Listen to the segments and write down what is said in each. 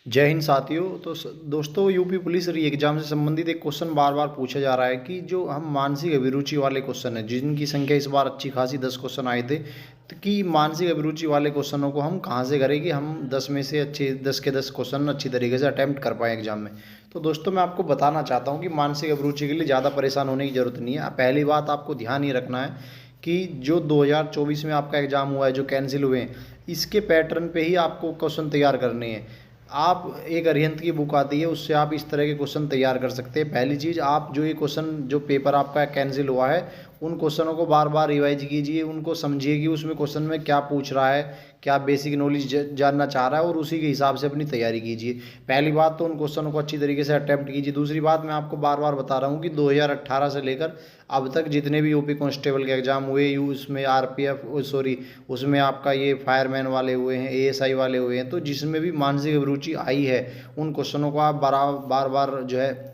जय हिंद साथियों। तो दोस्तों, यूपी पुलिस री एग्जाम से संबंधित एक क्वेश्चन बार बार पूछा जा रहा है कि जो हम मानसिक अभिरुचि वाले क्वेश्चन है, जिनकी संख्या इस बार अच्छी खासी 10 क्वेश्चन आए थे, तो कि मानसिक अभिरुचि वाले क्वेश्चनों को हम कहाँ से करें कि हम 10 में से अच्छे 10 के 10 क्वेश्चन अच्छी तरीके से अटैम्प्ट कर पाएँ एग्जाम में। तो दोस्तों, मैं आपको बताना चाहता हूँ कि मानसिक अभिरुचि के लिए ज़्यादा परेशान होने की ज़रूरत नहीं है। पहली बात आपको ध्यान ये रखना है कि जो 2024 में आपका एग्ज़ाम हुआ है, जो कैंसिल हुए हैं, इसके पैटर्न पे ही आपको क्वेश्चन तैयार करने हैं। आप एक अरिहंत की बुक आती है, उससे आप इस तरह के क्वेश्चन तैयार कर सकते हैं। पहली चीज़, आप जो ये क्वेश्चन जो पेपर आपका कैंसिल हुआ है, उन क्वेश्चनों को बार बार रिवाइज कीजिए, उनको समझिए कि उसमें क्वेश्चन में क्या पूछ रहा है, क्या बेसिक नॉलेज जानना चाह रहा है, और उसी के हिसाब से अपनी तैयारी कीजिए। पहली बात तो उन क्वेश्चनों को अच्छी तरीके से अटैम्प्ट कीजिए। दूसरी बात, मैं आपको बार बार बता रहा हूँ कि 2018 से लेकर अब तक जितने भी यूपी कांस्टेबल के एग्ज़ाम हुए, यू उसमें आरपीएफ सॉरी उसमें आपका ये फायरमैन वाले हुए हैं, एएसआई वाले हुए हैं, तो जिसमें भी मानसिक अभिरुचि आई है, उन क्वेश्चनों को आप बार बार जो है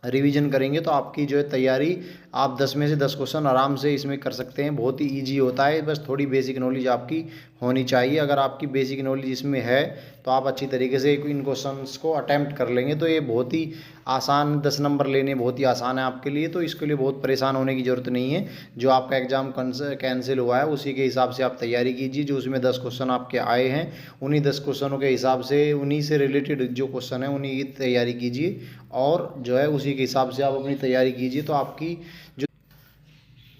रिवीजन करेंगे तो आपकी जो है तैयारी, आप 10 में से 10 क्वेश्चन आराम से इसमें कर सकते हैं। बहुत ही इजी होता है, बस थोड़ी बेसिक नॉलेज आपकी होनी चाहिए। अगर आपकी बेसिक नॉलेज इसमें है तो आप अच्छी तरीके से इन क्वेश्चंस को अटैम्प्ट कर लेंगे। तो ये बहुत ही आसान, 10 नंबर लेने बहुत ही आसान है आपके लिए, तो इसके लिए बहुत परेशान होने की ज़रूरत नहीं है। जो आपका एग्ज़ाम कैंसिल हुआ है उसी के हिसाब से आप तैयारी कीजिए। जो उसमें 10 क्वेश्चन आपके आए हैं, उन्हीं 10 क्वेश्चनों के हिसाब से, उन्हीं से रिलेटेड जो क्वेश्चन है उन्हीं की तैयारी कीजिए, और जो है उसी के हिसाब से आप अपनी तैयारी कीजिए। तो आपकी जो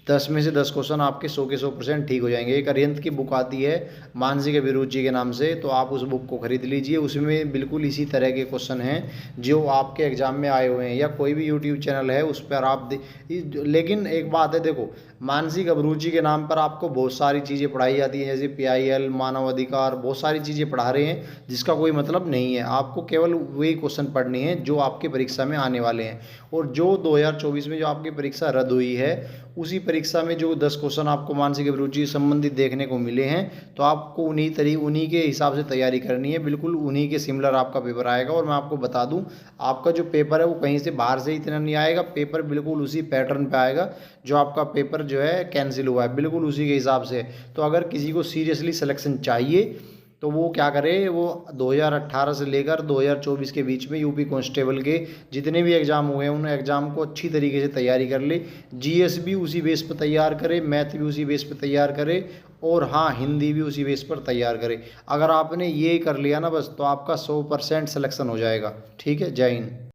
10 में से 10 क्वेश्चन आपके 100 के 100% ठीक हो जाएंगे। एक अरिहंत की बुक आती है मानसिक अभिरुचि के नाम से, तो आप उस बुक को खरीद लीजिए। उसमें बिल्कुल इसी तरह के क्वेश्चन हैं जो आपके एग्ज़ाम में आए हुए हैं, या कोई भी यूट्यूब चैनल है उस पर आप लेकिन एक बात है, देखो, मानसिक अभिरुचि के नाम पर आपको बहुत सारी चीज़ें पढ़ाई जाती हैं, जैसे पीआईएल, मानव अधिकार, बहुत सारी चीज़ें पढ़ा रहे हैं, जिसका कोई मतलब नहीं है। आपको केवल वही क्वेश्चन पढ़ने हैं जो आपके परीक्षा में आने वाले हैं। और जो 2024 में जो आपकी परीक्षा रद्द हुई है, उसी परीक्षा में जो 10 क्वेश्चन आपको मानसिक अभिरुचि संबंधित देखने को मिले हैं, तो आपको उन्हीं के हिसाब से तैयारी करनी है। बिल्कुल उन्हीं के सिमिलर आपका पेपर आएगा। और मैं आपको बता दूं, आपका जो पेपर है वो कहीं से बाहर से इतना नहीं आएगा, पेपर बिल्कुल उसी पैटर्न पे आएगा जो आपका पेपर जो है कैंसिल हुआ है, बिल्कुल उसी के हिसाब से। तो अगर किसी को सीरियसली सिलेक्शन चाहिए तो वो क्या करे, वो 2018 से लेकर 2024 के बीच में यूपी कांस्टेबल के जितने भी एग्ज़ाम हुए हैं, उन एग्ज़ाम को अच्छी तरीके से तैयारी कर ले। जीएस भी उसी बेस पर तैयार करे, मैथ भी उसी बेस पर तैयार करे, और हाँ, हिंदी भी उसी बेस पर तैयार करे। अगर आपने ये कर लिया ना बस, तो आपका 100% सिलेक्शन हो जाएगा। ठीक है, जय हिंद।